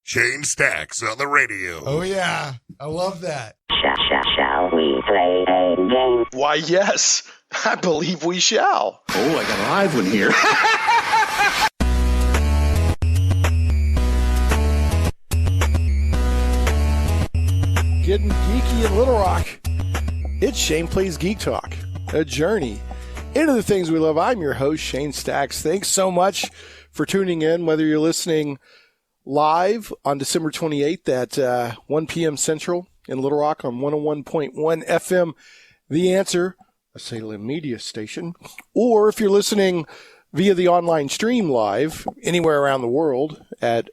Shane Stacks on the radio. Oh, yeah. I love that. Shall we play a game? Why, yes. I believe we shall. Oh, I got a live one here. Getting geeky in Little Rock. It's Shane Plays Geek Talk, a journey into the things we love. I'm your host, Shane Stacks. Thanks so much for tuning in, whether you're listening live on December 28th at 1 p.m. Central in Little Rock on 101.1 FM, The Answer, a Salem media station, or if you're listening via the online stream live anywhere around the world at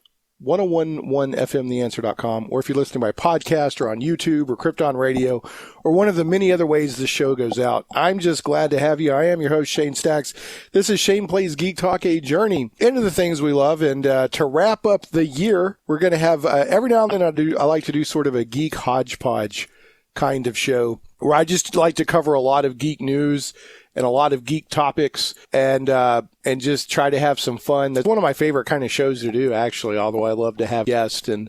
1011fmtheanswer.com, or if you're listening by podcast or on YouTube or Krypton Radio or one of the many other ways this show goes out. I'm just glad to have you. I am your host, Shane Stacks. This is Shane Plays Geek Talk, a journey into the things we love. And to wrap up the year, we're going to have every now and then I like to do sort of a geek hodgepodge kind of show where I just like to cover a lot of geek news and a lot of geek topics, and just try to have some fun. That's one of my favorite kind of shows to do, actually, although I love to have guests and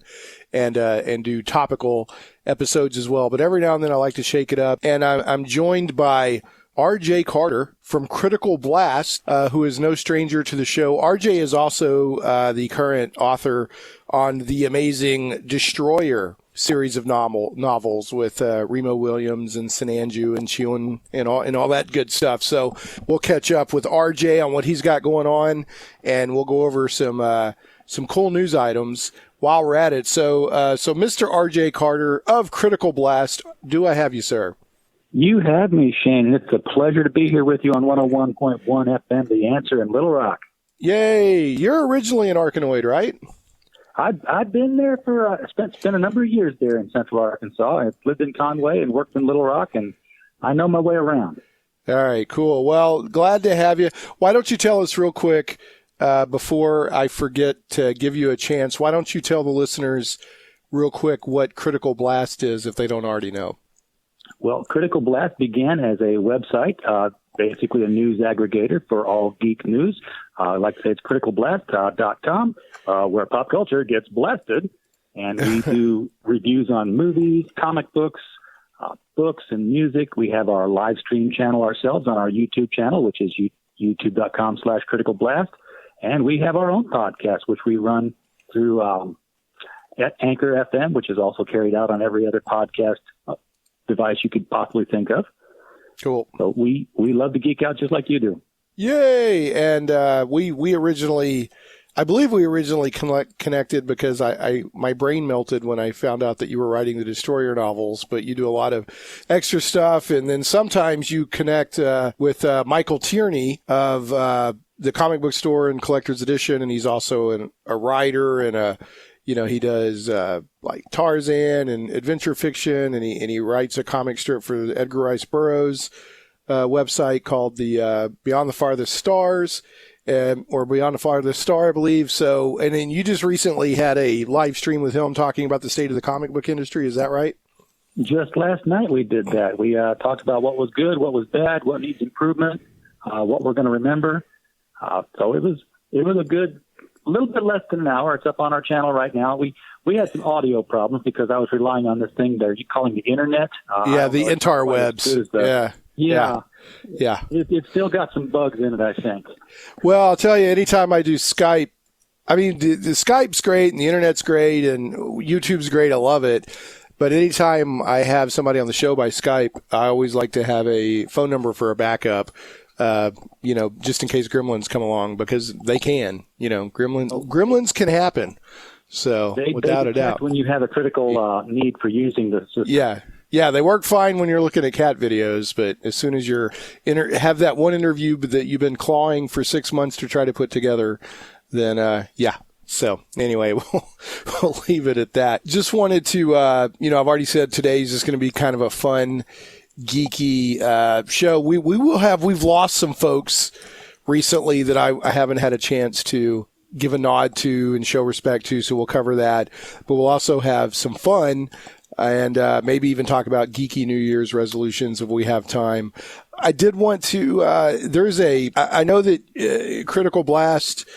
do topical episodes as well. But every now and then I like to shake it up. And I'm joined by RJ Carter from Critical Blast, who is no stranger to the show. RJ is also the current author on the amazing Destroyer series of novels with Remo Williams and Sinanju and Chiun and all that good stuff. So we'll catch up with RJ on what he's got going on, and we'll go over some cool news items while we're at it. So Mr. RJ Carter of Critical Blast, do I have you, sir? You have me, Shane. It's a pleasure to be here with you on 101.1 FM, The Answer in Little Rock. Yay! You're originally an Arkanoid, right? I've been there for spent a number of years there in Central Arkansas. I've lived in Conway and worked in Little Rock, and I know my way around. All right, cool. Well, glad to have you. Why don't you tell us real quick before I forget to give you a chance? Why don't you tell the listeners real quick what Critical Blast is if they don't already know? Well, Critical Blast began as a website, basically a news aggregator for all geek news. I like to say it's criticalblast.com, where pop culture gets blasted. And we do reviews on movies, comic books, books, and music. We have our live stream channel ourselves on our YouTube channel, which is youtube.com/criticalblast. And we have our own podcast, which we run through at Anchor FM, which is also carried out on every other podcast device you could possibly think of. Cool. So we love to geek out just like you do. Yay! And we originally, I believe we originally connected because my brain melted when I found out that you were writing the Destroyer novels, but you do a lot of extra stuff. And then sometimes you connect with Michael Tierney of the Comic Book Store and Collector's Edition, and he's also a writer and he does like Tarzan and adventure fiction, and he writes a comic strip for the Edgar Rice Burroughs website called the Beyond the Farthest Stars, or Beyond the Farthest Star, I believe. So, and then you just recently had a live stream with him talking about the state of the comic book industry. Is that right? Just last night we did that. We talked about what was good, what was bad, what needs improvement, what we're going to remember. So it was a good. A little bit less than an hour. It's up on our channel right now. We had some audio problems because I was relying on this thing they're calling the internet. The interwebs. Yeah. It still got some bugs in it, I think. Well, I'll tell you, anytime I do Skype, I mean, the Skype's great and the internet's great and YouTube's great. I love it. But anytime I have somebody on the show by Skype, I always like to have a phone number for a backup. Just in case gremlins come along, because they can, gremlins can happen. So without a doubt, when you have a critical need for using the system. Yeah, they work fine when you're looking at cat videos, but as soon as you're have that one interview that you've been clawing for 6 months to try to put together, then So anyway, we'll leave it at that. Just wanted to, I've already said today's just going to be kind of a fun, geeky show. We've lost some folks recently that I haven't had a chance to give a nod to and show respect to, so we'll cover that. But we'll also have some fun and maybe even talk about geeky New Year's resolutions if we have time. I did want to, I know that Critical Blast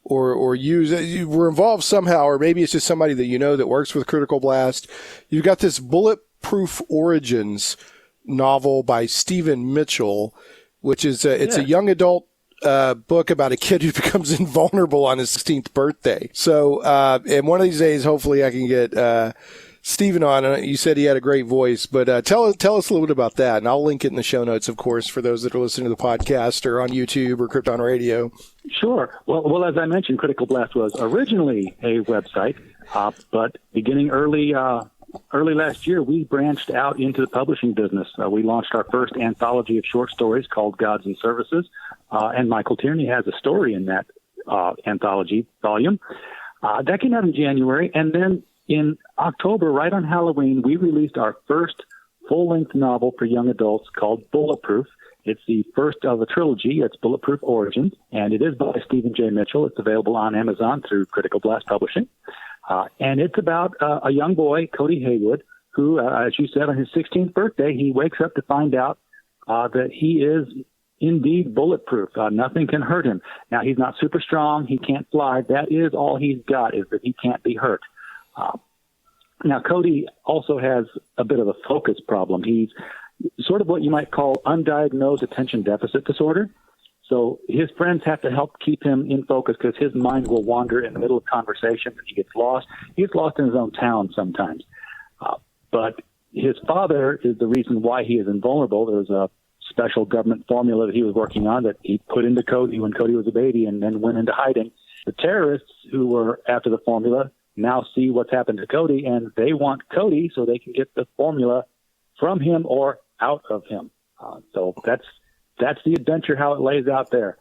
or use, you were involved somehow, or maybe it's just somebody that you know that works with Critical Blast. You've got this Bulletproof Origins novel by Stephen Mitchell, which is it's a young adult book about a kid who becomes invulnerable on his 16th birthday. So, and one of these days, hopefully I can get Stephen on. You said he had a great voice, but tell us a little bit about that, and I'll link it in the show notes, of course, for those that are listening to the podcast or on YouTube or Krypton Radio. Sure. Well, as I mentioned, Critical Blast was originally a website, but beginning early last year, we branched out into the publishing business. We launched our first anthology of short stories called Gods and Services, and Michael Tierney has a story in that anthology volume. That came out in January, and then in October, right on Halloween, we released our first full-length novel for young adults called Bulletproof. It's the first of a trilogy. It's Bulletproof Origins, and it is by Stephen J. Mitchell. It's available on Amazon through Critical Blast Publishing. And it's about a young boy, Cody Haywood, who, as you said, on his 16th birthday, he wakes up to find out that he is indeed bulletproof. Nothing can hurt him. Now, he's not super strong. He can't fly. That is all he's got, is that he can't be hurt. Now, Cody also has a bit of a focus problem. He's sort of what you might call undiagnosed attention deficit disorder. So his friends have to help keep him in focus because his mind will wander in the middle of conversation. He gets lost. He gets lost in his own town sometimes. But his father is the reason why he is invulnerable. There's a special government formula that he was working on that he put into Cody when Cody was a baby and then went into hiding. The terrorists who were after the formula now see what's happened to Cody, and they want Cody so they can get the formula from him or out of him. So that's the adventure, how it lays out there.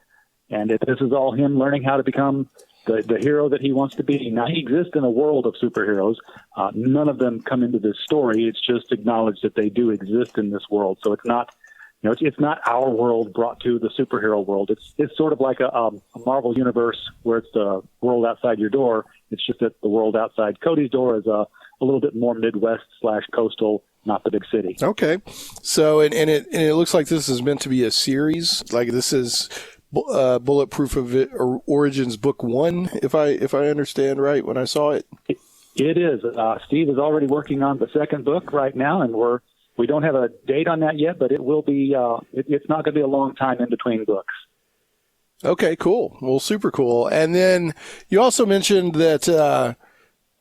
And this is all him learning how to become the hero that he wants to be. Now, he exists in a world of superheroes. None of them come into this story. It's just acknowledged that they do exist in this world. So it's not, it's not our world brought to the superhero world. It's sort of like a Marvel universe where it's the world outside your door. It's just that the world outside Cody's door is a little bit more Midwest/coastal, not the big city. Okay. So, and it looks like this is meant to be a series. Like this is Bulletproof of Origins Book 1, if I understand right when I saw it. It is. Steve is already working on the second book right now, and we don't have a date on that yet, but it will be. It's not going to be a long time in between books. Okay, cool. Well, super cool. And then you also mentioned that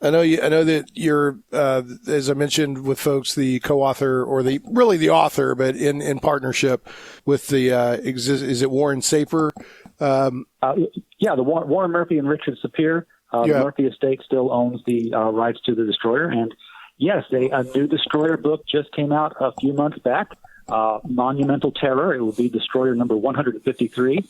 I know that you're, as I mentioned with folks, the co-author or the author, but in partnership with the is it Warren Saper? The Warren Murphy and Richard Sapir. The Murphy estate still owns the rights to the Destroyer, and yes, a new Destroyer book just came out a few months back. Monumental Terror. It will be Destroyer number 153.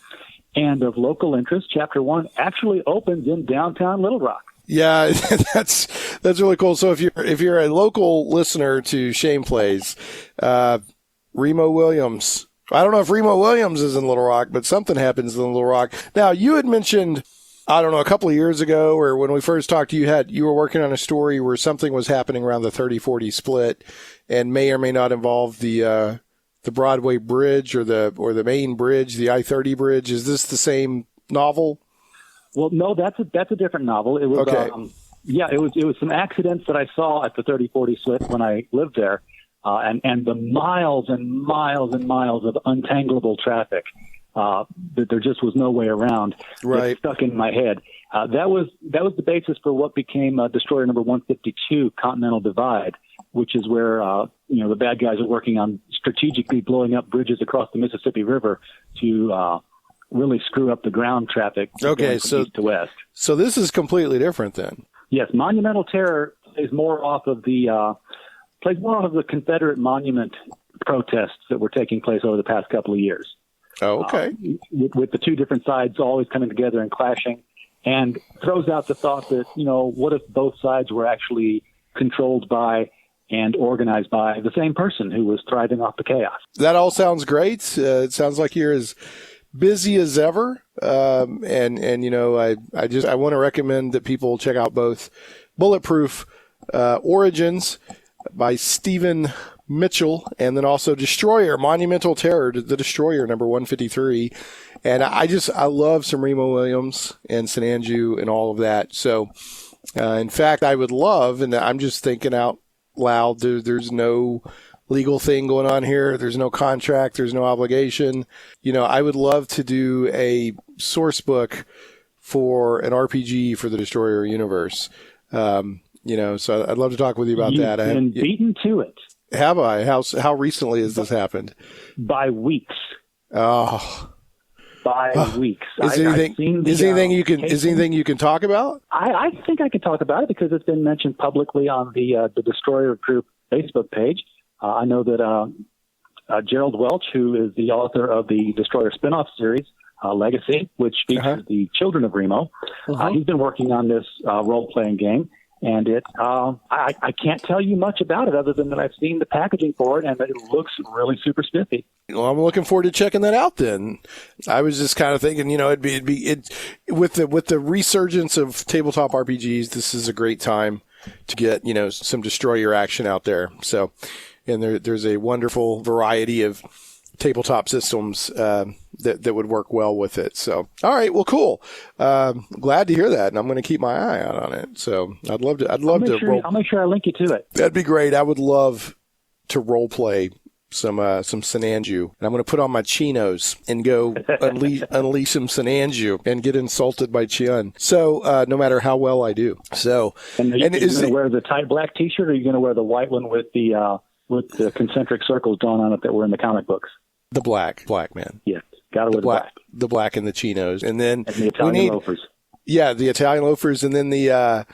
And of local interest, Chapter 1 actually opens in downtown Little Rock. Yeah, that's really cool. So if you're a local listener to Shane Plays, Remo Williams. I don't know if Remo Williams is in Little Rock, but something happens in Little Rock. Now, you had mentioned, I don't know, a couple of years ago, or when we first talked, you were working on a story where something was happening around the 30-40 split, and may or may not involve the Broadway Bridge or the main bridge, the I-30 bridge. Is this the same novel? Well, no, that's a different novel. It was okay. It was some accidents that I saw at the 30-40 split when I lived there, and the miles and miles and miles of untangleable traffic that there just was no way around. Right, it stuck in my head. That was the basis for what became Destroyer number 152, Continental Divide, which is where the bad guys are working on strategically blowing up bridges across the Mississippi River to really screw up the ground traffic. Okay, from east to west. So this is completely different then. Yes, Monumental Terror plays more off of the Confederate monument protests that were taking place over the past couple of years. Oh, okay. With the two different sides always coming together and clashing, and throws out the thought that, what if both sides were actually controlled by and organized by the same person who was thriving off the chaos. That all sounds great. It sounds like you're as busy as ever. I want to recommend that people check out both Bulletproof Origins by Stephen Mitchell, and then also Destroyer, Monumental Terror, the Destroyer, number 153. And I love some Remo Williams and Sinanju and all of that. So, in fact, I would love, and I'm just thinking out loud, there's no legal thing going on here. There's no contract. There's no obligation. I would love to do a source book for an RPG for the Destroyer universe. So I'd love to talk with you about that. You've been beaten to it. Have I? How recently has this happened? By weeks. Oh. By weeks. Is there anything you can talk about? I think I can talk about it because it's been mentioned publicly on the Destroyer Group Facebook page. I know that Gerald Welch, who is the author of the Destroyer spinoff series, Legacy, which features the children of Remo, he's been working on this role-playing game. And I can't tell you much about it other than that I've seen the packaging for it and that it looks really super spiffy. Well, I'm looking forward to checking that out then. I was just kind of thinking, it'd be with the resurgence of tabletop RPGs, this is a great time to get, some Destroyer action out there. So, and there's a wonderful variety of tabletop systems that would work well with it. So, all right, well, cool. Glad to hear that, and I'm going to keep my eye out on it. So, I'll make sure I link you to it. That'd be great. I would love to role play some Sinanju, and I'm going to put on my chinos and go unleash some Sinanju and get insulted by Chiun. So, no matter how well I do. So, and are you going to wear the tight black T-shirt, or are you going to wear the white one with the concentric circles drawn on it that were in the comic books? The black man. Yes, gotta wear the black. The black and the chinos, and then the Italian loafers. Yeah, the Italian loafers, and then the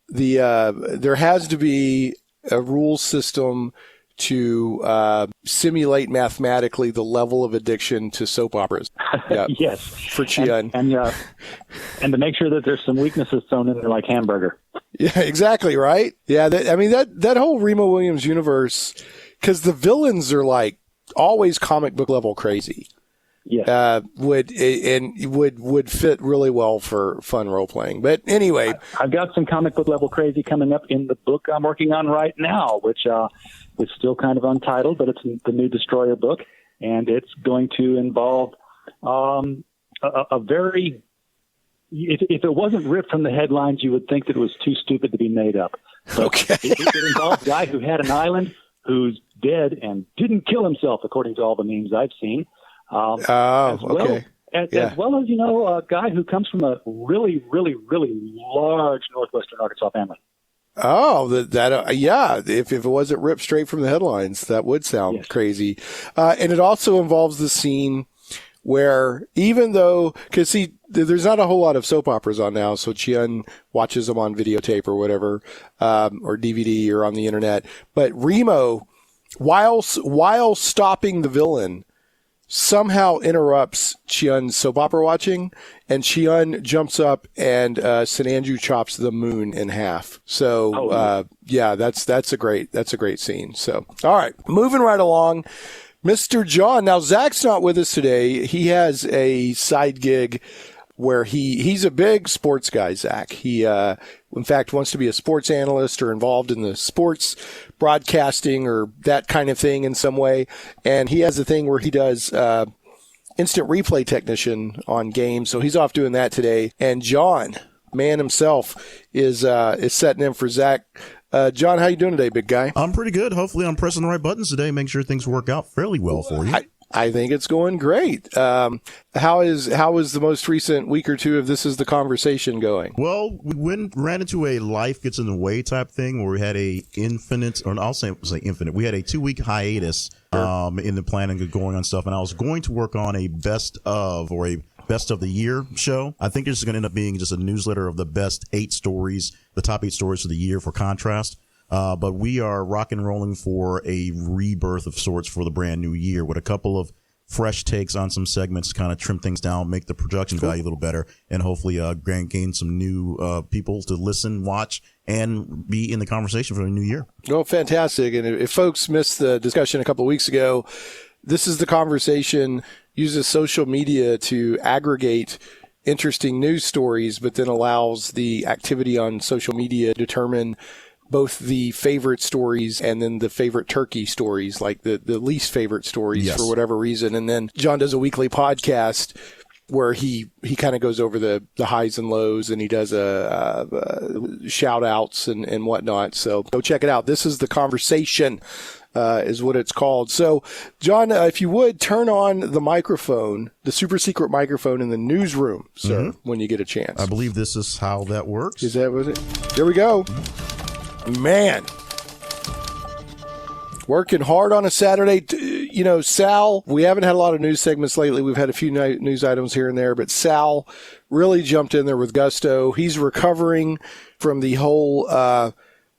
there has to be a rule system to simulate mathematically the level of addiction to soap operas. Yeah, yes, for Chiun, and to make sure that there's some weaknesses thrown in there like hamburger. Yeah, exactly right. Yeah, that whole Remo Williams universe, because the villains are like always comic book level crazy. Yeah, would fit really well for fun role playing. But anyway, I've got some comic book level crazy coming up in the book I'm working on right now, which is still kind of untitled, but it's the new Destroyer book, and it's going to involve a very. If it wasn't ripped from the headlines, you would think that it was too stupid to be made up. But okay, it involves a guy who had an island who's dead and didn't kill himself, according to all the memes I've seen. As well as a guy who comes from a really, really, really large northwestern Arkansas family. Oh, If it wasn't ripped straight from the headlines, that would sound crazy. And it also involves the scene where because there's not a whole lot of soap operas on now, so Chiun watches them on videotape or whatever, or DVD or on the internet. But Remo, while stopping the villain, somehow interrupts Chiun's soap opera watching, and Chiun jumps up and Sinanju chops the moon in half. So that's a great scene. So all right, moving right along. Mr. John. Now, Zach's not with us today. He has a side gig where he's a big sports guy, Zach. He, in fact, wants to be a sports analyst or involved in the sports broadcasting or that kind of thing in some way. And he has a thing where he does instant replay technician on games. So he's off doing that today. And John, man himself, is setting in for Zach. John, how you doing today, big guy? I'm pretty good. Hopefully I'm pressing the right buttons today. Make sure things work out fairly well for you. I think it's going great. How is the most recent week or two of This Is the Conversation going? Well, we ran into a life gets in the way type thing where we had we had a 2-week hiatus in the planning of going on stuff, and I was going to work on a best of the year show. I think it's going to end up being just a newsletter of the best 8 stories, the top 8 stories for the year for contrast. But we are rock and rolling for a rebirth of sorts for the brand new year with a couple of fresh takes on some segments to kind of trim things down, make the production value a little better, and hopefully gain some new people to listen, watch, and be in the conversation for the new year. Oh, fantastic. And if folks missed the discussion a couple of weeks ago, This Is the Conversation uses social media to aggregate interesting news stories, but then allows the activity on social media to determine both the favorite stories and then the favorite turkey stories, like the least favorite stories for whatever reason. And then John does a weekly podcast where he kind of goes over the highs and lows, and he does shout outs and whatnot. So go check it out. This is The Conversation, is what it's called. So, John, if you would turn on the microphone, the super secret microphone in the newsroom, sir, when you get a chance. I believe this is how that works. Is that what it? There we go. Man, working hard on a Saturday. You know, Sal, we haven't had a lot of news segments lately. We've had a few news items here and there, but Sal really jumped in there with gusto. He's recovering from the whole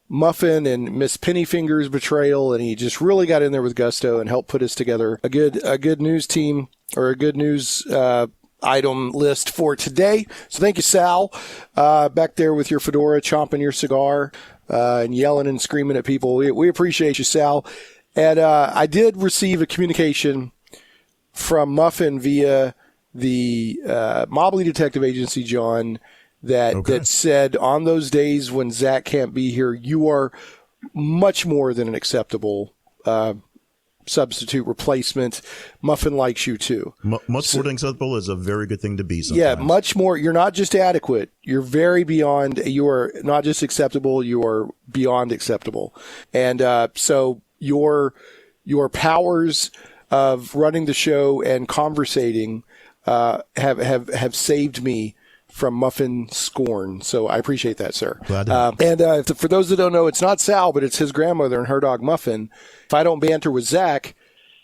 Muffin and Miss Pennyfinger's betrayal, and he just really got in there with gusto and helped put us together a good news team, or a good news item list for today. So thank you, Sal, back there with your fedora, chomping your cigar, and yelling and screaming at people. We appreciate you, Sal. And I did receive a communication from Muffin via the Mobley Detective Agency, John, that said on those days when Zach can't be here, you are much more than an acceptable substitute replacement. Muffin likes you too. Much more than acceptable is a very good thing to be sometimes. Yeah, much more. You're not just adequate. You're very beyond. You are not just acceptable. You are beyond acceptable. And so your powers of running the show and conversating have saved me from Muffin scorn. So I appreciate that, sir. And for those that don't know, it's not Sal, but it's his grandmother and her dog Muffin. If I don't banter with Zach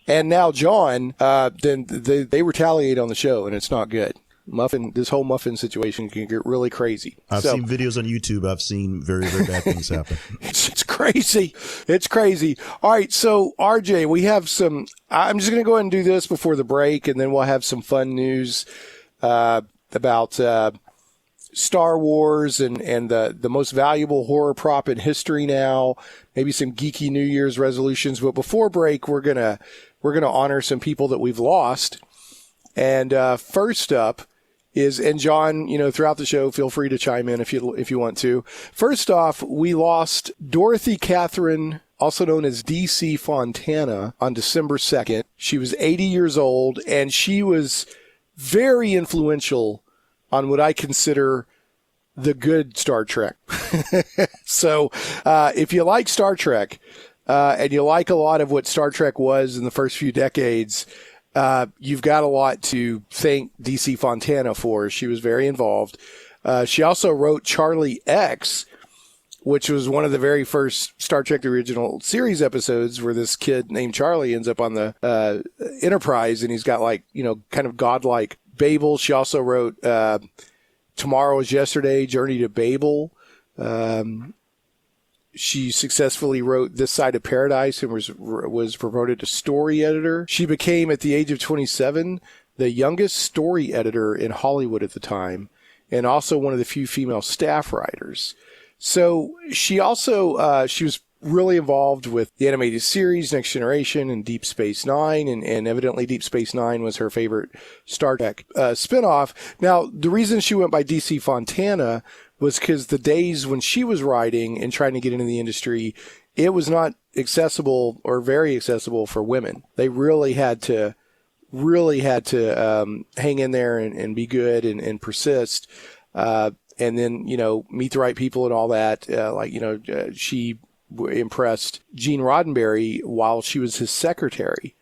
and now John, then they retaliate on the show, and it's not good. Muffin, this whole Muffin situation can get really crazy. I've seen videos on YouTube. I've seen very, very bad things happen. It's crazy. It's crazy. All right. So RJ, we have some, I'm just going to go ahead and do this before the break, and then we'll have some fun news, about, Star Wars and the most valuable horror prop in history now, maybe some geeky New Year's resolutions. But before break, we're going to honor some people that we've lost. And, first up is, and John, you know, throughout the show, feel free to chime in if you want to. First off, we lost Dorothy Catherine, also known as DC Fontana, on December 2nd. She was 80 years old, and she was very influential on what I consider the good Star Trek. So, if you like Star Trek, and you like a lot of what Star Trek was in the first few decades, you've got a lot to thank DC Fontana for. She was very involved. She also wrote Charlie X, which was one of the very first Star Trek the Original Series episodes, where this kid named Charlie ends up on the Enterprise, and he's got, like, you know, kind of godlike Babel. She also wrote Tomorrow is Yesterday, Journey to Babel. She successfully wrote This Side of Paradise and was promoted to story editor. She became, at the age of 27, the youngest story editor in Hollywood at the time, and also one of the few female staff writers. So she also she was really involved with the animated series Next Generation and Deep Space Nine, and evidently Deep Space Nine was her favorite Star Trek spinoff. Now, the reason she went by DC Fontana was because the days when she was writing and trying to get into the industry, it was not accessible or very accessible for women. They really had to hang in there and be good and persist. And then, you know, meet the right people and all that. She impressed Gene Roddenberry while she was his secretary.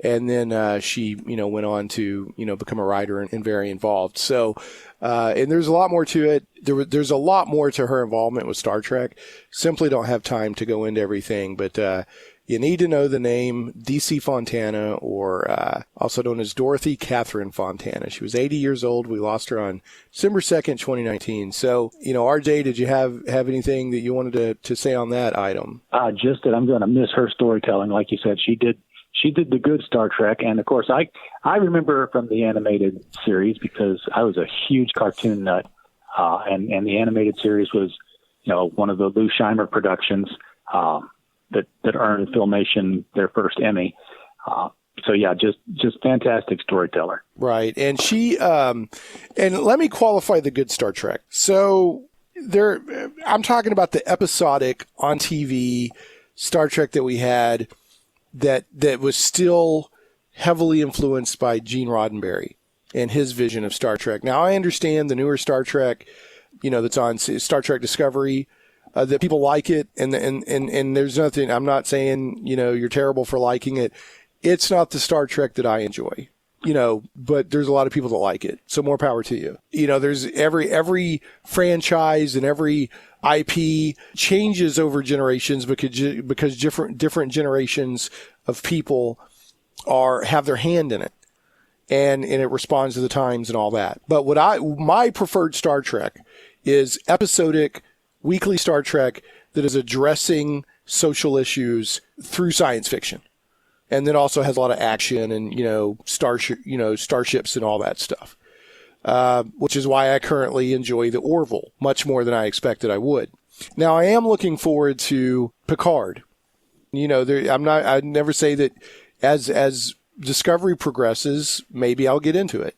And then she, you know, went on to, you know, become a writer and very involved. So, and there's a lot more to it. There's a lot more to her involvement with Star Trek. Simply don't have time to go into everything. But you need to know the name DC Fontana, or also known as Dorothy Catherine Fontana. She was 80 years old. We lost her on December 2nd, 2019. So, you know, RJ, did you have anything that you wanted to say on that item? Just that I'm going to miss her storytelling. Like you said, she did the good Star Trek. And of course, I remember her from the animated series because I was a huge cartoon nut. And the animated series was, you know, one of the Lou Scheimer productions, that earned Filmation their first Emmy. So yeah, just fantastic storyteller. Right. And she, and let me qualify the good Star Trek. So I'm talking about the episodic on TV Star Trek that we had that was still heavily influenced by Gene Roddenberry and his vision of Star Trek. Now, I understand the newer Star Trek, that's on Star Trek Discovery, that people like it, and there's nothing. I'm not saying you're terrible for liking it. It's not the Star Trek that I enjoy, but there's a lot of people that like it. So more power to you. There's every franchise and every IP changes over generations because different generations of people have their hand in it, and it responds to the times and all that. But my preferred Star Trek is episodic, weekly Star Trek that is addressing social issues through science fiction, and then also has a lot of action and starships and all that stuff. Which is why I currently enjoy the Orville much more than I expected I would. Now, I am looking forward to Picard. I'd never say that as Discovery progresses, maybe I'll get into it,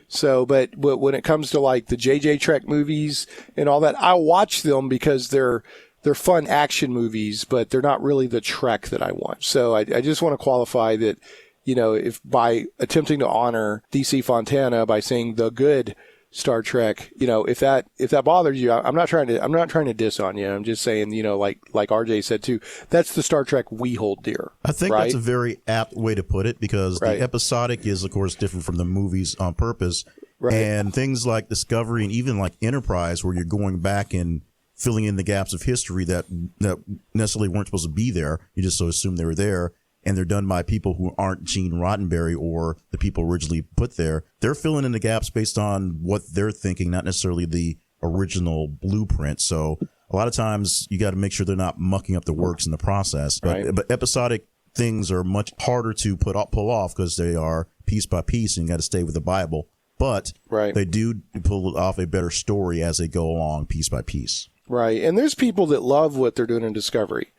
So, but when it comes to like the JJ Trek movies and all that, I watch them because they're fun action movies, but they're not really the Trek that I want. So I just want to qualify that, if by attempting to honor DC Fontana by saying the good Star Trek, if that bothers you, I'm not trying to diss on you. I'm just saying, like RJ said too, that's the Star Trek we hold dear. I think right? that's a very apt way to put it, because right. The episodic is, of course, different from the movies on purpose. Right. And things like Discovery and even like Enterprise, where you're going back and filling in the gaps of history that necessarily weren't supposed to be there. You just so assume they were there. And they're done by people who aren't Gene Roddenberry or the people originally put there. They're filling in the gaps based on what they're thinking, not necessarily the original blueprint. So a lot of times you got to make sure they're not mucking up the works in the process. But episodic things are much harder to pull off because they are piece by piece, and you got to stay with the Bible. But they do pull off a better story as they go along, piece by piece. Right. And there's people that love what they're doing in Discovery.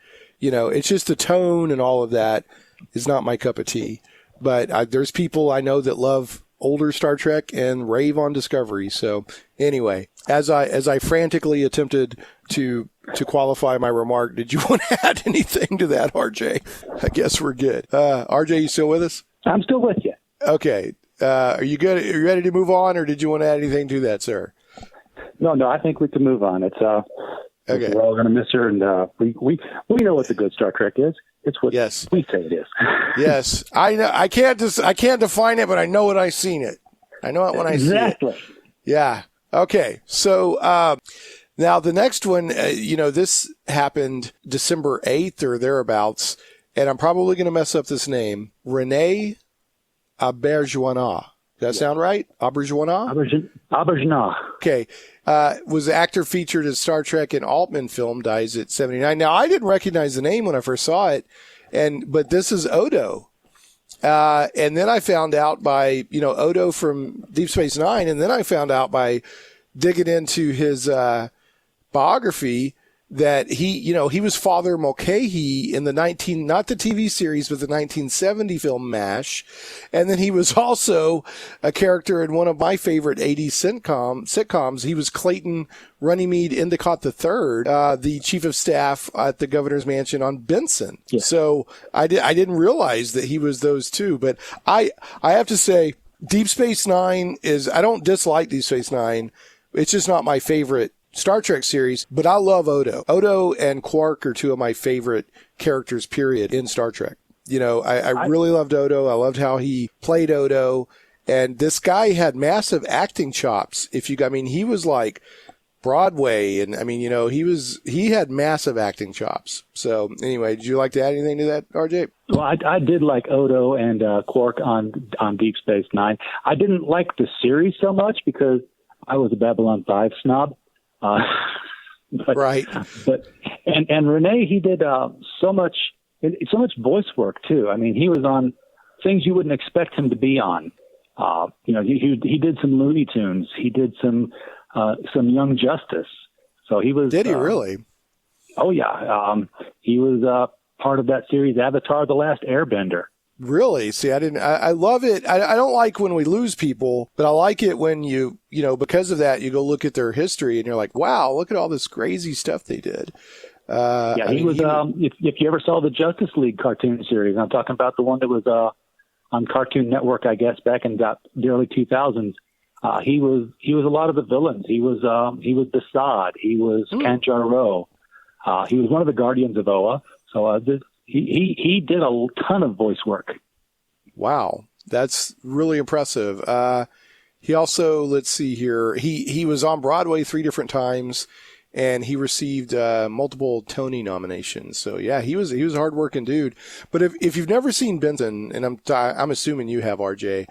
It's just the tone and all of that is not my cup of tea. But there's people I know that love older Star Trek and rave on Discovery. So anyway, as I frantically attempted to qualify my remark, did you want to add anything to that, RJ? I guess we're good. RJ, you still with us? I'm still with you. Okay. Are you good? Are you ready to move on, or did you want to add anything to that, sir? No, I think we can move on. It's okay. We're all going to miss her, and we know what the good Star Trek is. It's what we say it is. Yes, I know. I can't define it, but I know when I've seen it. I know it when I see it. Exactly. Yeah. Okay. So now the next one, this happened December 8th or thereabouts, and I'm probably going to mess up this name. René Auberjonois. Does that sound right? Auberjonois? Auberjonois. Okay. Was the actor featured in Star Trek and Altman film, dies at 79. Now, I didn't recognize the name when I first saw it, but this is Odo. And then I found out by, Odo from Deep Space Nine, and then I found out by digging into his biography that he was Father Mulcahy in not the TV series, but the 1970 film MASH. And then he was also a character in one of my favorite 80s sitcoms. He was Clayton Runnymede Endicott III, the chief of staff at the governor's mansion on Benson. Yeah. So I didn't realize that he was those two, but I have to say Deep Space Nine I don't dislike Deep Space Nine. It's just not my favorite Star Trek series, but I love Odo. Odo and Quark are two of my favorite characters, period, in Star Trek. I really loved Odo. I loved how he played Odo. And this guy had massive acting chops. He was like Broadway. And he had massive acting chops. So anyway, did you like to add anything to that, RJ? Well, I did like Odo and Quark on Deep Space Nine. I didn't like the series so much because I was a Babylon 5 snob. Right. But René, he did so much voice work too. He was on things you wouldn't expect him to be on. He did some Looney Tunes. He did some Young Justice. So he was. Did he really? Oh yeah. He was part of that series Avatar: The Last Airbender. Really? See, I love it. I don't like when we lose people, but I like it when because of that, you go look at their history and you're like, wow, look at all this crazy stuff they did. He was, if you ever saw the Justice League cartoon series, I'm talking about the one that was on Cartoon Network, I guess, back in the early 2000s. He was a lot of the villains. He was Desaad. He was Kanjaro. He was one of the Guardians of Oa. So he did a ton of voice work. Wow, that's really impressive. He also, let's see here, he was on Broadway 3 different times, and he received multiple Tony nominations. So yeah, he was a hardworking dude. But if you've never seen Benson, and I'm assuming you have, RJ.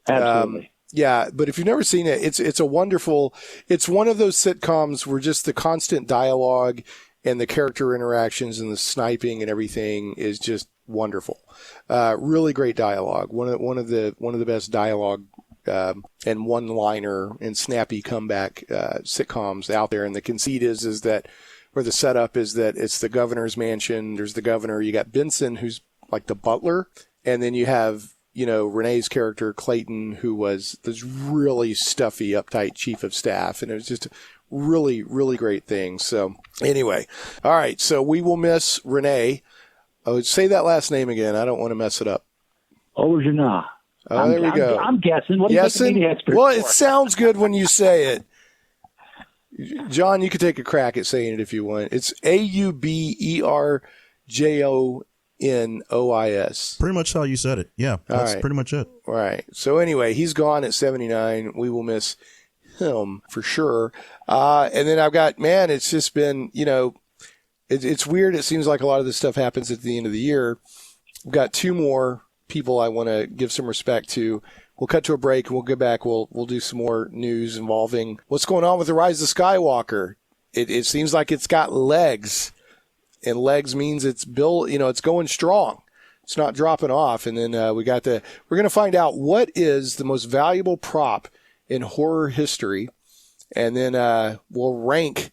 Absolutely. Yeah, but if you've never seen it, it's one of those sitcoms where just the constant dialogue and the character interactions and the sniping and everything is just wonderful. Really great dialogue. One of the best dialogue and one-liner and snappy comeback sitcoms out there. And the conceit is that, or the setup is that it's the governor's mansion. There's the governor. You got Benson, who's like the butler, and then you have Renee's character Clayton, who was this really stuffy, uptight chief of staff, and it was just really, really great thing. So anyway, all right. So we will miss Renee. Oh, say that last name again. I don't want to mess it up. Auberjonois. Oh, there we go. I'm guessing. What do you think the media expert Well, for? it sounds good when you say it. John, you could take a crack at saying it if you want. It's Auberjonois. Pretty much how you said it. Yeah, that's pretty much it. All right. So anyway, he's gone at 79. We will miss him for sure. And then I've got, it's just been, it's weird. It seems like a lot of this stuff happens at the end of the year. We've got 2 more people I want to give some respect to. We'll cut to a break and we'll get back. We'll do some more news involving what's going on with the Rise of Skywalker. It seems like it's got legs, and legs means it's built, it's going strong. It's not dropping off. And then we're going to find out what is the most valuable prop in horror history. And then we'll rank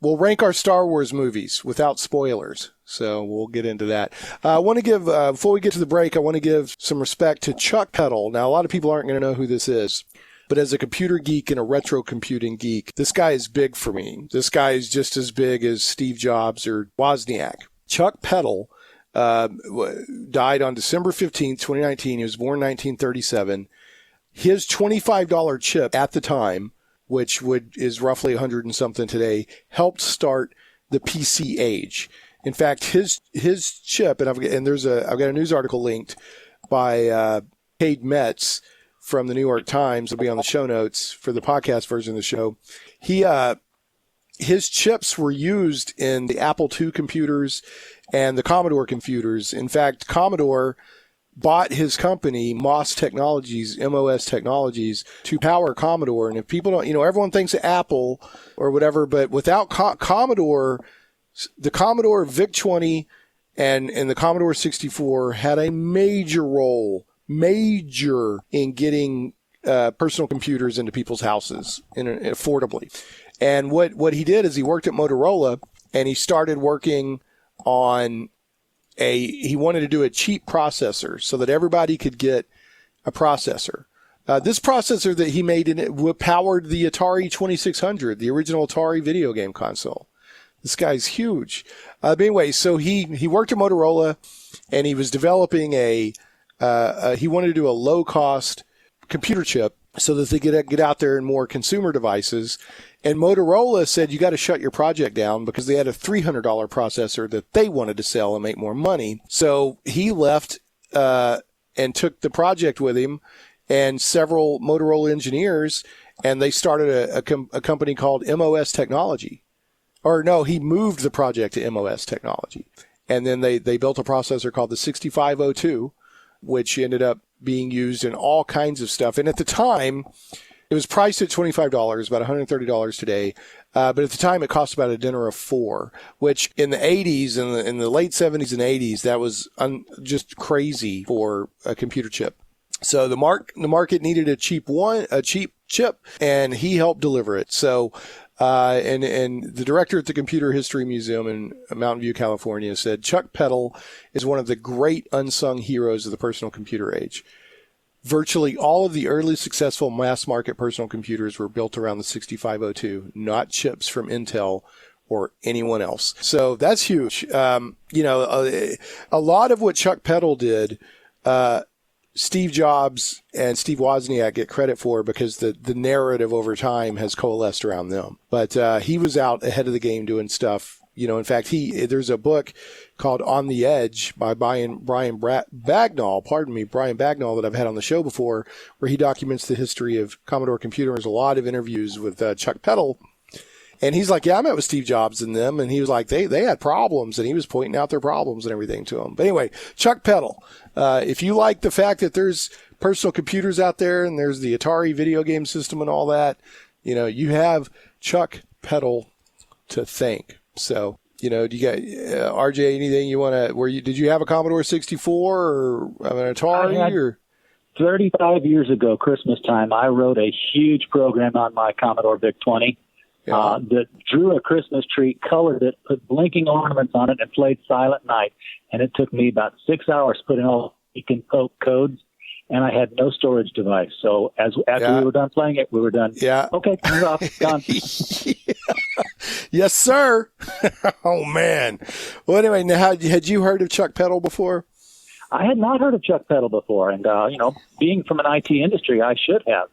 our Star Wars movies without spoilers. So we'll get into that. I want to give, before we get to the break, I want to give some respect to Chuck Peddle. Now, a lot of people aren't going to know who this is, but as a computer geek and a retro computing geek, this guy is big for me. This guy is just as big as Steve Jobs or Wozniak. Chuck Peddle died on December 15th, 2019. He was born in 1937. His $25 chip at the time, which is roughly 100 and something today, helped start the PC age. In fact, his chip, and I've got a news article linked by Cade Metz from the New York Times. It'll be on the show notes for the podcast version of the show. His chips were used in the Apple II computers and the Commodore computers. In fact, Commodore bought his company, MOS Technologies, to power Commodore. And if people don't, everyone thinks of Apple or whatever, but without Commodore, the Commodore VIC-20 and the Commodore 64 had a major role in getting personal computers into people's houses affordably. And what he did is he worked at Motorola, and he started working on he wanted to do a cheap processor so that everybody could get a processor. This processor that he made powered the Atari 2600, the original Atari video game console. This guy's huge. But anyway, so he worked at Motorola, and he was developing he wanted to do a low-cost computer chip so that they could get out there in more consumer devices. And Motorola said, you got to shut your project down, because they had a $300 processor that they wanted to sell and make more money. So he left and took the project with him and several Motorola engineers, and they started a company called MOS Technology. Or no, he moved the project to MOS Technology. And then they built a processor called the 6502, which ended up being used in all kinds of stuff. And at the time, it was priced at $25, about $130 today. But at the time, it cost about a dinner of 4, which in the 80s, in the late 70s and 80s, that was just crazy for a computer chip. So the market needed a cheap chip, and he helped deliver it. So And the director at the Computer History Museum in Mountain View, California, said Chuck Peddle is one of the great unsung heroes of the personal computer age. Virtually all of the early successful mass-market personal computers were built around the 6502, not chips from Intel or anyone else. So that's huge. A lot of what Chuck Peddle did, Steve Jobs and Steve Wozniak get credit for because the narrative over time has coalesced around them. But he was out ahead of the game doing stuff. In fact, there's a book called On the Edge by Brian Bagnall that I've had on the show before, where he documents the history of Commodore Computer. There's a lot of interviews with Chuck Peddle. And he's like, yeah, I met with Steve Jobs and them. And he was like, they had problems, and he was pointing out their problems and everything to them. But anyway, Chuck Peddle, if you like the fact that there's personal computers out there and there's the Atari video game system and all that, you have Chuck Peddle to thank. So, do you got, RJ, anything you want to, did you have a Commodore 64 or an Atari or? 35 years ago, Christmas time, I wrote a huge program on my Commodore VIC-20. That drew a Christmas tree, colored it, put blinking ornaments on it, and played Silent Night. And it took me about 6 hours putting all the codes, and I had no storage device. So after we were done playing it, we were done. Yeah. Okay, turn it off. Gone. Yes, sir. Oh, man. Well, anyway, now, had you heard of Chuck Peddle before? I had not heard of Chuck Peddle before. And, being from an IT industry, I should have.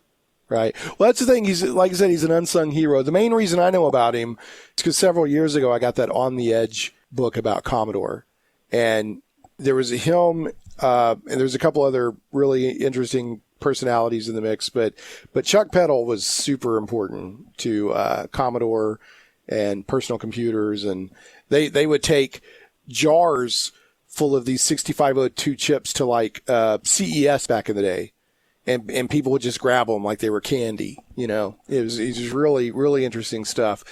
Right. Well, that's the thing. He's, like I said, he's an unsung hero. The main reason I know about him is because several years ago I got that On the Edge book about Commodore. And there was him, and there's a couple other really interesting personalities in the mix. But Chuck Peddle was super important to Commodore and personal computers. And they would take jars full of these 6502 chips to like CES back in the day. And people would just grab them like they were candy. It was just really, really interesting stuff.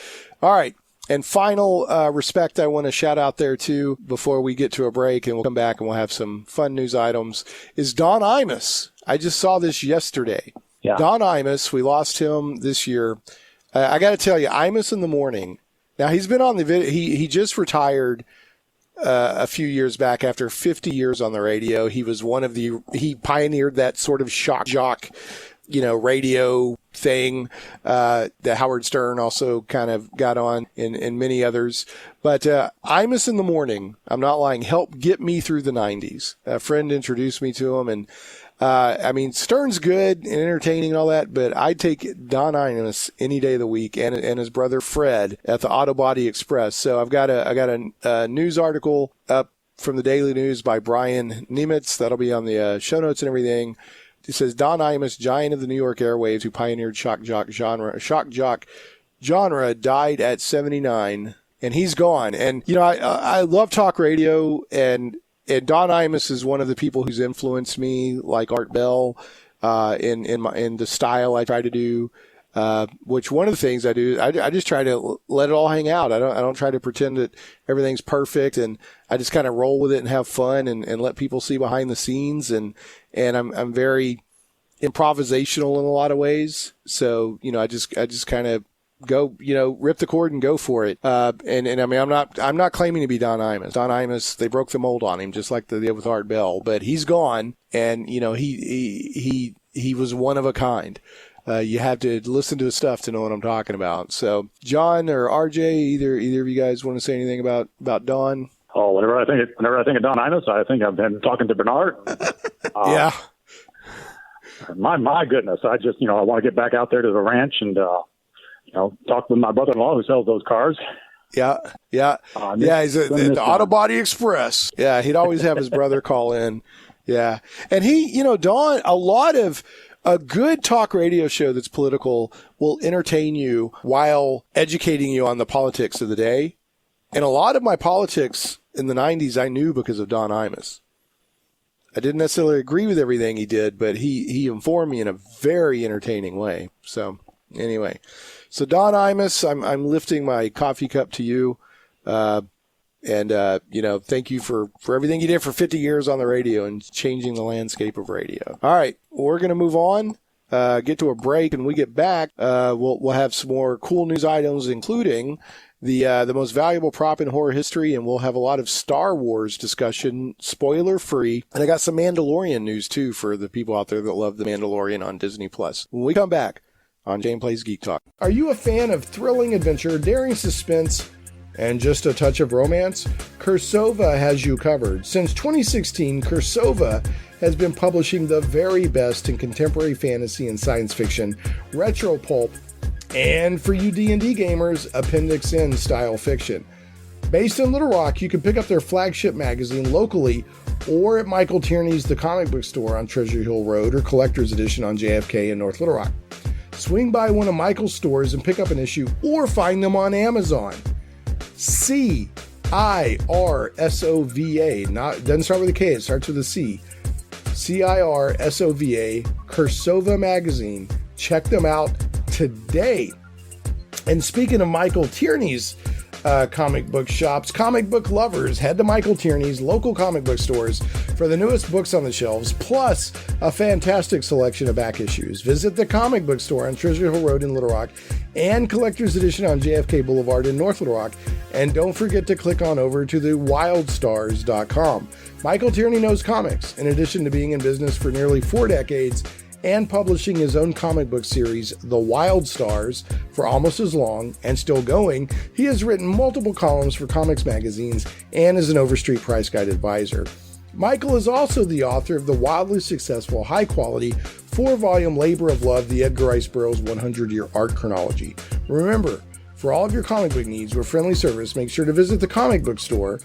All right. And final respect I want to shout out there too before we get to a break, and we'll come back and we'll have some fun news items, is Don Imus. I just saw this yesterday. Yeah. Don Imus, we lost him this year. I got to tell you, Imus in the Morning. Now he's been on the video. He just retired a few years back after 50 years on the radio. He was he pioneered that sort of shock jock, radio thing that Howard Stern also kind of got on and many others. But Imus in the Morning, I'm not lying, helped get me through the 90s. A friend introduced me to him, and Stern's good and entertaining and all that, but I'd take Don Imus any day of the week, and his brother Fred at the Autobody Express. So I got a news article up from the Daily News by Brian Niemietz. That'll be on the show notes and everything. It says Don Imus, giant of the New York airwaves who pioneered shock jock genre, died at 79, and he's gone. And I love talk radio, and Don Imus is one of the people who's influenced me, like Art Bell, in the style I try to do. Which one of the things I do, I just try to let it all hang out. I don't try to pretend that everything's perfect, and I just kind of roll with it and have fun and let people see behind the scenes. And I'm very improvisational in a lot of ways. So I just kind of go, rip the cord and go for it. I'm not claiming to be Don Imus. Don Imus, they broke the mold on him just like they did with Art Bell, but he's gone, and he was one of a kind. You have to listen to his stuff to know what I'm talking about. So John or RJ, either of you guys want to say anything about Don? Oh, whenever I think of Don Imus, I think I've been talking to Bernard. Yeah. My goodness, I just I want to get back out there to the ranch and talk with my brother-in-law who sells those cars. Yeah. He's the Autobody Express. Yeah, he'd always have his brother call in. Yeah, and Don, a good talk radio show that's political will entertain you while educating you on the politics of the day. And a lot of my politics in the 90s I knew because of Don Imus. I didn't necessarily agree with everything he did, but he informed me in a very entertaining way. So anyway, Don Imus, I'm lifting my coffee cup to you. Thank you for everything you did for 50 years on the radio and changing the landscape of radio. All right, we're going to move on. get to a break, and we get back, we'll have some more cool news items, including the most valuable prop in horror history, and we'll have a lot of Star Wars discussion, spoiler free. And I got some Mandalorian news too for the people out there that love the Mandalorian on Disney Plus. When we come back on Shane Plays Geek Talk. Are you a fan of thrilling adventure, daring suspense, and just a touch of romance? Cursova has you covered. Since 2016, Cursova has been publishing the very best in contemporary fantasy and science fiction, retro pulp, and for you D&D gamers, Appendix N style fiction. Based in Little Rock, you can pick up their flagship magazine locally or at Michael Tierney's The Comic Book Store on Treasure Hill Road or Collector's Edition on JFK in North Little Rock. Swing by one of Michael's stores and pick up an issue or find them on Amazon. C-I-R-S-O-V-A. Doesn't start with a K, it starts with a C. C-I-R-S-O-V-A, Cursova Magazine. Check them out today. And speaking of Michael Tierney's comic book shops, comic book lovers, head to Michael Tierney's local comic book stores for the newest books on the shelves, plus a fantastic selection of back issues. Visit the comic book store on Treasure Hill Road in Little Rock and Collector's Edition on JFK Boulevard in North Little Rock. And don't forget to click on over to the wildstars.com. Michael Tierney knows comics. In addition to being in business for nearly 4 decades and publishing his own comic book series, The Wild Stars, for almost as long and still going, he has written multiple columns for comics magazines and is an Overstreet Price Guide advisor. Michael is also the author of the wildly successful, high-quality, 4-volume labor of love, the Edgar Rice Burroughs 100-Year Art Chronology. Remember, for all of your comic book needs with friendly service, make sure to visit the comic book store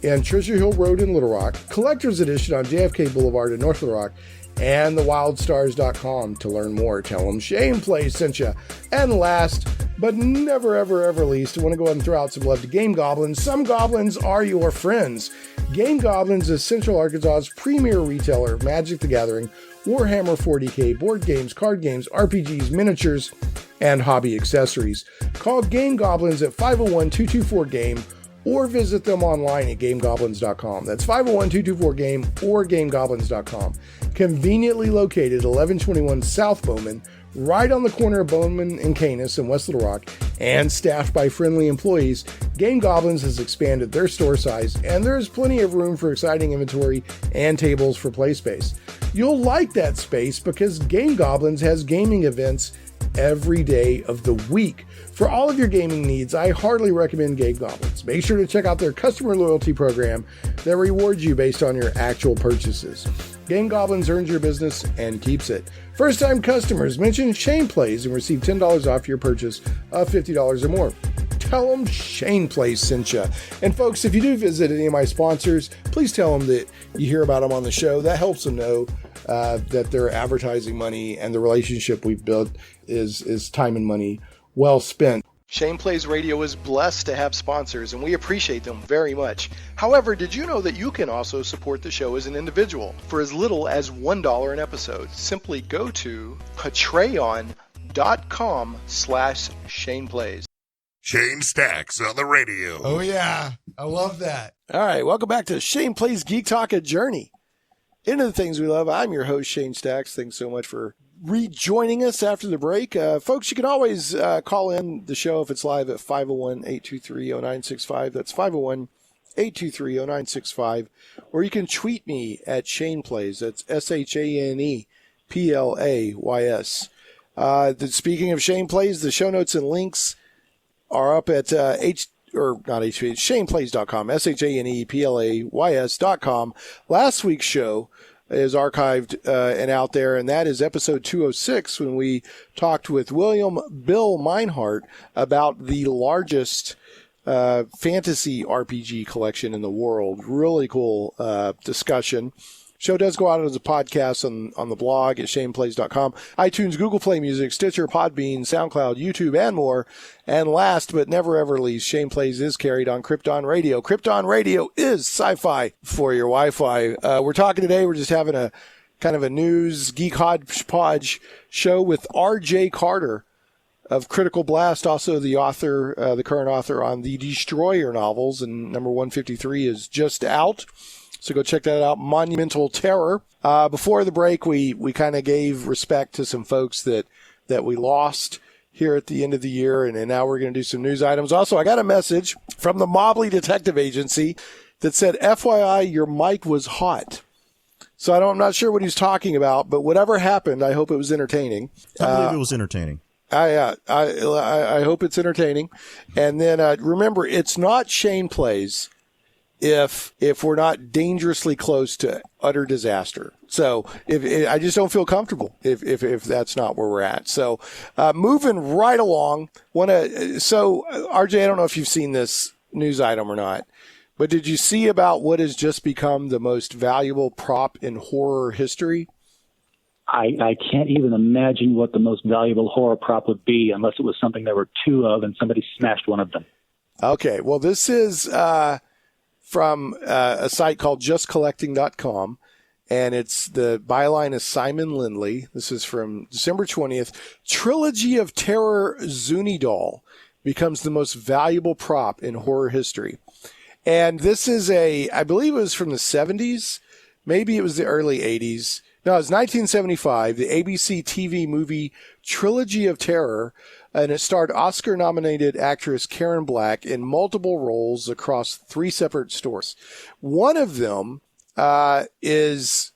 and Treasure Hill Road in Little Rock, Collector's Edition on JFK Boulevard in North Little Rock, and thewildstars.com to learn more. Tell them Shane Plays sent you. And last, but never, ever, ever least, I want to go ahead and throw out some love to Game Goblins. Some goblins are your friends. Game Goblins is Central Arkansas's premier retailer of Magic the Gathering, Warhammer 40k, board games, card games, RPGs, miniatures, and hobby accessories. Call Game Goblins at 501-224-GAME or visit them online at gamegoblins.com. That's 501-224-GAME or gamegoblins.com. Conveniently located 1121 South Bowman, right on the corner of Bowman and Canis in West Little Rock, and staffed by friendly employees, Game Goblins has expanded their store size, and there is plenty of room for exciting inventory and tables for play space. You'll like that space because Game Goblins has gaming events every day of the week. For all of your gaming needs, I heartily recommend Game Goblins. Make sure to check out their customer loyalty program that rewards you based on your actual purchases. Game Goblins earns your business and keeps it. First-time customers, mention Shane Plays and receive $10 off your purchase of $50 or more. Tell them Shane Plays sent you. And folks, if you do visit any of my sponsors, please tell them that you hear about them on the show. That helps them know that their advertising money and the relationship we've built is time and money well spent. Shane Plays Radio is blessed to have sponsors, and we appreciate them very much. However, did you know that you can also support the show as an individual for as little as $1 an episode? Simply go to patreon.com/Shane Plays. Shane Stacks on the radio. Oh, yeah. I love that. All right, welcome back to Shane Plays Geek Talk, a journey into the things we love. I'm your host, Shane Stacks. Thanks so much for rejoining us after the break. Folks, you can always call in the show if it's live at 501-823-0965. That's 501-823-0965. Or you can tweet me at Shane Plays. That's ShanePlays. Speaking of Shane Plays, the show notes and links are up at ShanePlays.com, ShanePlays.com. Last week's show is archived and out there, and that is episode 206 when we talked with William Bill Meinhardt about the largest fantasy RPG collection in the world. Really cool discussion. Show does go out as a podcast on the blog at shaneplays.com, iTunes, Google Play Music, Stitcher, Podbean, SoundCloud, YouTube, and more. And last but never ever least, Shane Plays is carried on Krypton Radio. Krypton Radio is sci-fi for your Wi-Fi. We're talking today, we're just having a kind of a news geek hodgepodge show with R.J. Carter of Critical Blast, also the author, the current author on the Destroyer novels, and number 153 is just out. So go check that out, Monumental Terror. Before the break, we kind of gave respect to some folks that we lost here at the end of the year, and now we're going to do some news items. Also, I got a message from the Mobley Detective Agency that said, FYI, your mic was hot. So I'm not sure what he's talking about, but whatever happened, I hope it was entertaining. I believe it was entertaining. I hope it's entertaining. And then remember, it's not Shane Plays if we're not dangerously close to utter disaster. So if I just don't feel comfortable if that's not where we're at. So moving right along, so RJ, I don't know if you've seen this news item or not, but did you see about what has just become the most valuable prop in horror history? I can't even imagine what the most valuable horror prop would be unless it was something there were two of and somebody smashed one of them. Okay, well, this is from a site called justcollecting.com, and the byline is Simon Lindley. This is from December 20th. Trilogy of Terror Zuni doll becomes the most valuable prop in horror history. And this is I believe it was from the 70s. Maybe it was the early 80s. No, it was 1975, the ABC TV movie Trilogy of Terror, and it starred Oscar-nominated actress Karen Black in multiple roles across 3 separate stories. One of them is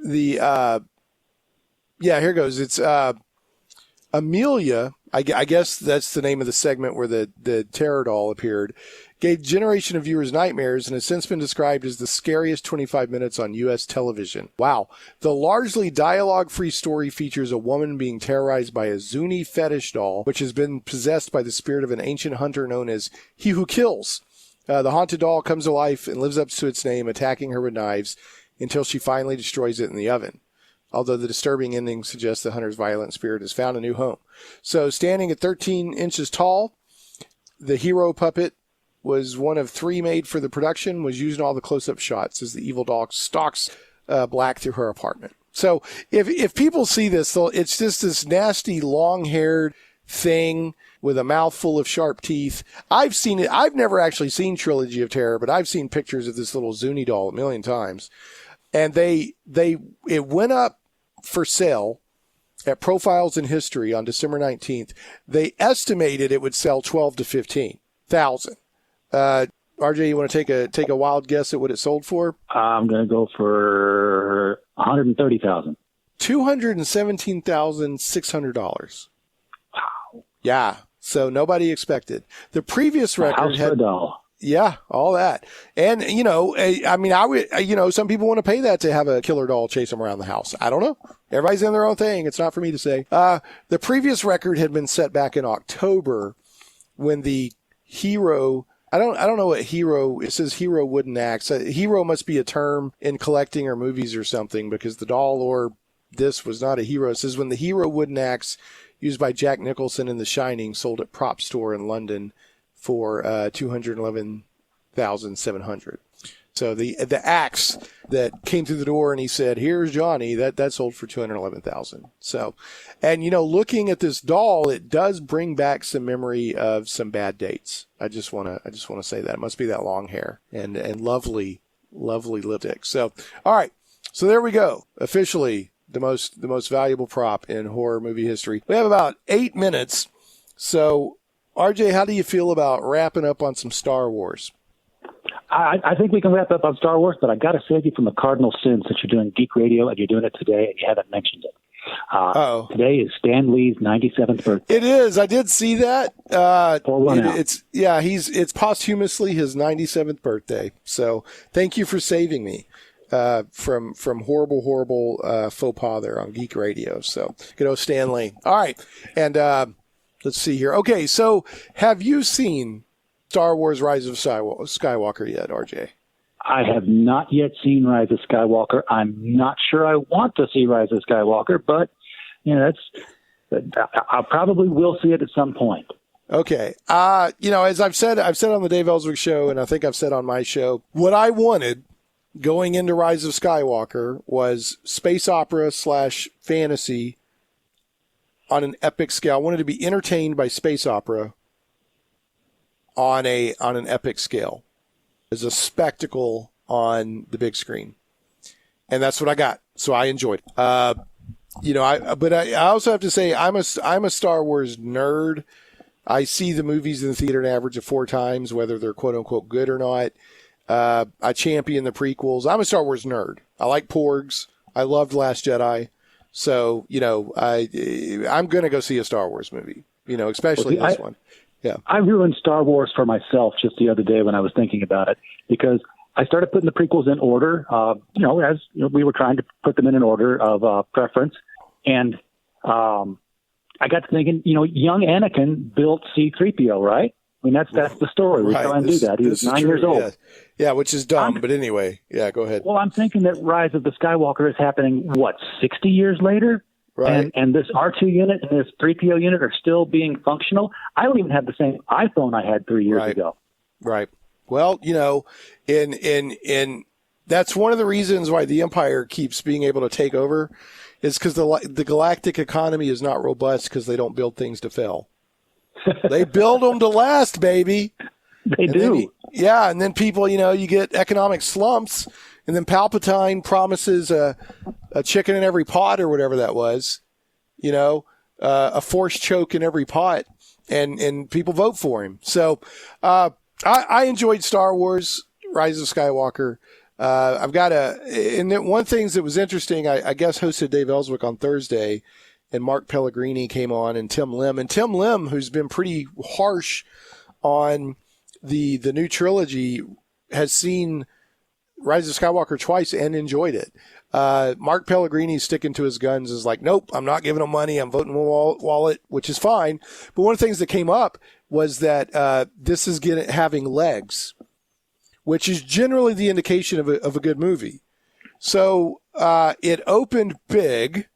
the here goes. It's Amelia. I guess that's the name of the segment where the terror doll appeared. Gave a generation of viewers nightmares and has since been described as the scariest 25 minutes on U.S. television. Wow. The largely dialogue-free story features a woman being terrorized by a Zuni fetish doll, which has been possessed by the spirit of an ancient hunter known as He Who Kills. The haunted doll comes to life and lives up to its name, attacking her with knives until she finally destroys it in the oven. Although the disturbing ending suggests the hunter's violent spirit has found a new home. So standing at 13 inches tall, the hero puppet was one of 3 made for the production, was used in all the close-up shots as the evil dog stalks Black through her apartment. So if people see this, it's just this nasty, long-haired thing with a mouth full of sharp teeth. I've seen it. I've never actually seen Trilogy of Terror, but I've seen pictures of this little Zuni doll a million times. And it went up for sale at Profiles in History on December 19th. They estimated it would sell 12 to 15,000. RJ, you want to take a wild guess at what it sold for? I'm going to go for $130,000. $217,600. Wow. Yeah. So nobody expected. The previous record had a doll. Yeah, all that. And, I mean, I would, some people want to pay that to have a killer doll chase them around the house. I don't know. Everybody's in their own thing. It's not for me to say. The previous record had been set back in October when the hero, I don't know what hero, it says hero wooden axe. Hero must be a term in collecting or movies or something, because the doll or this was not a hero. It says when the hero wooden axe used by Jack Nicholson in The Shining sold at Prop Store in London for $211,700. So the axe that came through the door and he said, "Here's Johnny," that sold for $211,000. So, and looking at this doll, it does bring back some memory of some bad dates. I just want to say that it must be that long hair and lovely lipstick. So, all right. So there we go. Officially the most valuable prop in horror movie history. We have about 8 minutes. So, RJ, how do you feel about wrapping up on some Star Wars? I think we can wrap up on Star Wars, but I got to save you from the cardinal sin since you're doing Geek Radio and you're doing it today and you haven't mentioned it. Today is Stan Lee's 97th birthday. It is. I did see that. It's posthumously his 97th birthday. So thank you for saving me from horrible faux pas there on Geek Radio. So good old Stan Lee. All right, and let's see here. Okay, so have you seen Star Wars Rise of Skywalker yet, RJ? I have not yet seen Rise of Skywalker. I'm not sure I want to see Rise of Skywalker, but I probably will see it at some point. Okay. As I've said on the Dave Ellswick show, and I think I've said on my show, what I wanted going into Rise of Skywalker was space opera / fantasy on an epic scale. I wanted to be entertained by space opera on an epic scale, as a spectacle on the big screen. And that's what I got. So I enjoyed it. I also have to say I'm a Star Wars nerd. I see the movies in the theater an average of 4 times, whether they're quote unquote good or not. I champion the prequels. I'm a Star Wars nerd. I like Porgs. I loved Last Jedi. So, I'm going to go see a Star Wars movie, especially this one. Yeah. I ruined Star Wars for myself just the other day when I was thinking about it, because I started putting the prequels in order, as we were trying to put them in an order of preference. And I got to thinking, young Anakin built C-3PO, right? I mean, that's the story. We try and do that. He was 9 years old. Yeah, which is dumb. But anyway, go ahead. Well, I'm thinking that Rise of the Skywalker is happening, 60 years later? Right. And this R2 unit and this 3PO unit are still being functional. I don't even have the same iPhone I had 3 years ago. Right. Well, in that's one of the reasons why the Empire keeps being able to take over, is because the galactic economy is not robust because they don't build things to fail. They build them to last, baby. They do. And then people, you get economic slumps, and then Palpatine promises a chicken in every pot or whatever that was, a force choke in every pot, and people vote for him. So I enjoyed Star Wars, Rise of Skywalker. I've got and one thing that was interesting, I guess hosted Dave Ellswick on Thursday, and Mark Pellegrini came on, and Tim Lim. And Tim Lim, who's been pretty harsh on the new trilogy, has seen Rise of Skywalker twice and enjoyed it. Mark Pellegrini's sticking to his guns, is like, nope, I'm not giving them money. I'm voting wallet, which is fine. But one of the things that came up was that this is having legs, which is generally the indication of a good movie. So it opened big,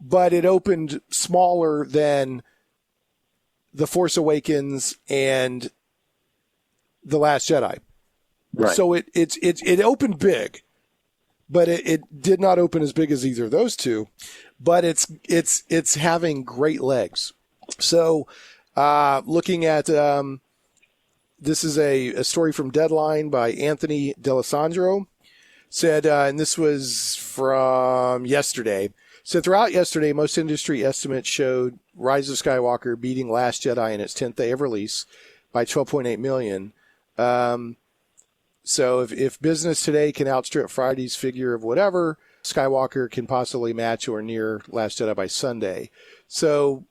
but it opened smaller than The Force Awakens and The Last Jedi. Right. So it opened big, but it did not open as big as either of those two. But it's having great legs. So looking at this is a story from Deadline by Anthony D'Alessandro. Said, and this was from yesterday. So throughout yesterday, most industry estimates showed Rise of Skywalker beating Last Jedi in its 10th day of release by 12.8 million. So if business today can outstrip Friday's figure of whatever, Skywalker can possibly match or near Last Jedi by Sunday. So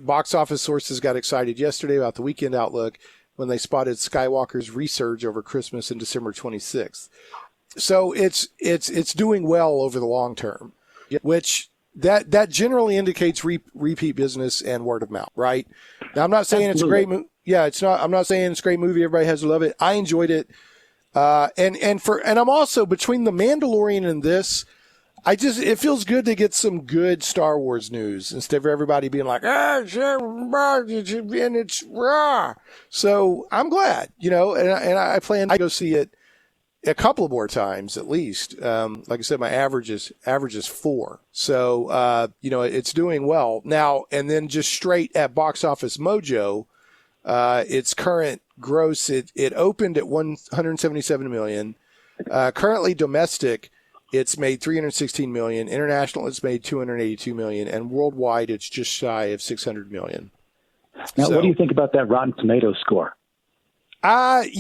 box office sources got excited yesterday about the weekend outlook when they spotted Skywalker's resurge over Christmas and December 26th. So it's doing well over the long term, which that generally indicates repeat business and word of mouth, right? Now, I'm not saying it's a great movie. Yeah, it's not. I'm not saying it's a great movie. Everybody has to love it. I enjoyed it, and I'm also, between The Mandalorian and this, it feels good to get some good Star Wars news instead of everybody being like, and it's raw. So I'm glad, and I plan to go see it a couple more times at least. Like I said, my average is 4. So, it's doing well now. And then just straight at Box Office Mojo, its current gross, it opened at 177 million. Currently domestic, it's made 316 million. International, it's made 282 million. And worldwide, it's just shy of 600 million. Now, what do you think about that Rotten Tomatoes score? I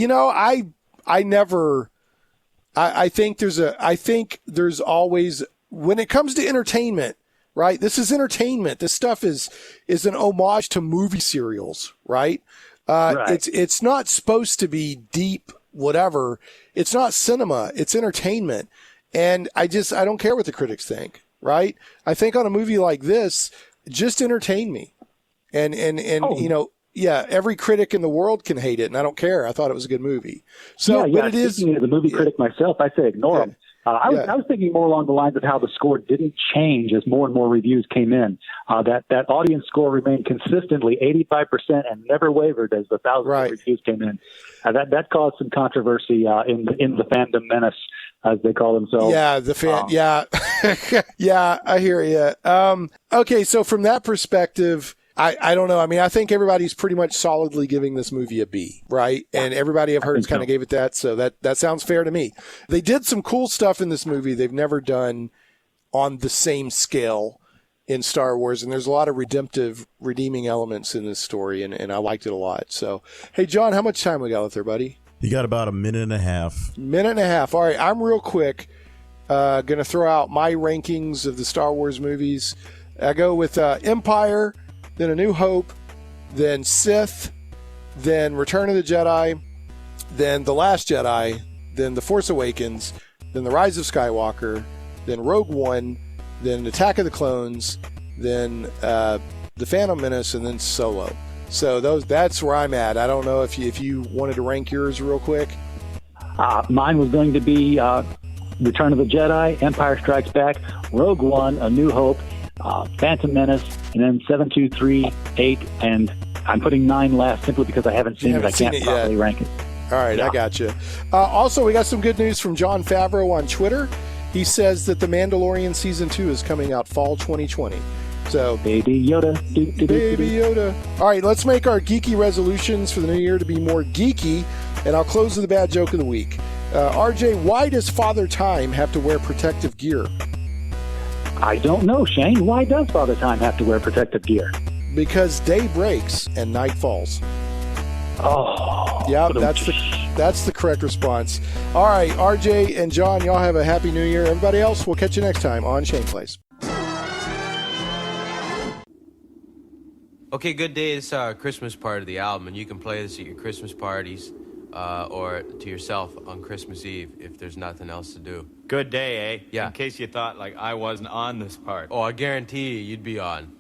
think there's always, when it comes to entertainment, right? This is entertainment. This stuff is an homage to movie serials, right? Right. It's not supposed to be deep, whatever. It's not cinema. It's entertainment. And I don't care what the critics think, right? I think on a movie like this, just entertain me. And every critic in the world can hate it, and I don't care. I thought it was a good movie. So, but it is. Speaking as a movie critic myself, I say ignore them. I was thinking more along the lines of how the score didn't change as more and more reviews came in. That audience score remained consistently 85% and never wavered as the thousands of reviews came in. That caused some controversy in the fandom menace, as they call themselves. Yeah, the fan. Yeah, yeah, I hear you. Okay, so from that perspective, I don't know. I mean, I think everybody's pretty much solidly giving this movie a B, right? And everybody I've heard kind of gave it that. So that sounds fair to me. They did some cool stuff in this movie they've never done on the same scale in Star Wars. And there's a lot of redeeming elements in this story. And I liked it a lot. So, hey, John, how much time we got left there, buddy? You got about a minute and a half. Minute and a half. All right. I'm real quick. Going to throw out my rankings of the Star Wars movies. I go with Empire, then A New Hope, then Sith, then Return of the Jedi, then The Last Jedi, then The Force Awakens, then The Rise of Skywalker, then Rogue One, then Attack of the Clones, then The Phantom Menace, and then Solo. So that's where I'm at. I don't know if you wanted to rank yours real quick. Mine was going to be Return of the Jedi, Empire Strikes Back, Rogue One, A New Hope, Phantom Menace, and then 7, 2, 3, 8, and I'm putting 9 last simply because I haven't seen it. I can't properly rank it. All right, yeah. I got you. Also, we got some good news from Jon Favreau on Twitter. He says that The Mandalorian Season 2 is coming out fall 2020. So, Baby Yoda. Baby Yoda. All right, let's make our geeky resolutions for the new year to be more geeky, and I'll close with the bad joke of the week. RJ, why does Father Time have to wear protective gear? I don't know, Shane. Why does Father Time have to wear protective gear? Because day breaks and night falls. Oh. Yeah, that's the correct response. All right, RJ and John, y'all have a happy new year. Everybody else, we'll catch you next time on Shane Plays. Okay, Good Day is our Christmas part of the album, and you can play this at your Christmas parties or to yourself on Christmas Eve if there's nothing else to do. Good Day, eh? Yeah. In case you thought, like, I wasn't on this part. Oh, I guarantee you'd be on.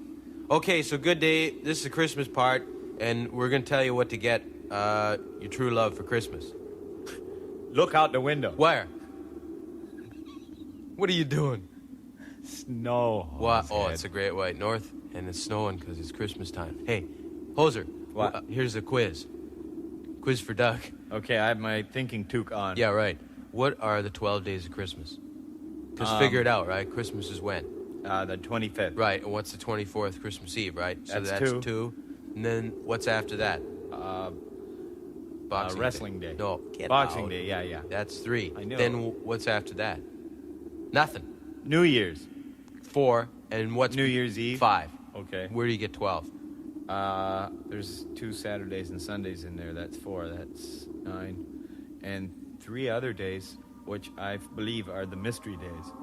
Okay, so Good Day, this is the Christmas part, and we're going to tell you what to get your true love for Christmas. Look out the window. Where? What are you doing? Snow. What? Oh, it's a great white north, and it's snowing because it's Christmas time. Hey, Hoser. What? Here's a quiz. Quiz for Doug. Okay, I have my thinking toque on. Yeah, right. What are the 12 days of Christmas? Just figure it out, right? Christmas is when? The 25th. Right, and what's the 24th? Christmas Eve, right? So That's 2. And then what's after that? Boxing Wrestling Day. No, Boxing Day, yeah. That's 3. I know. Then what's after that? Nothing. New Year's. 4. And what's New Year's Eve? 5. Okay. Where do you get 12? There's 2 Saturdays and Sundays in there. That's 4. That's 9. And 3 other days, which I believe are the mystery days.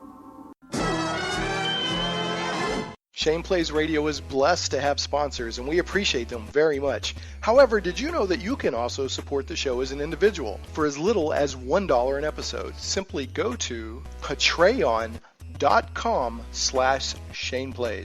Shane Plays Radio is blessed to have sponsors, and we appreciate them very much. However, did you know that you can also support the show as an individual for as little as $1 an episode? Simply go to patreon.com/Shane Plays.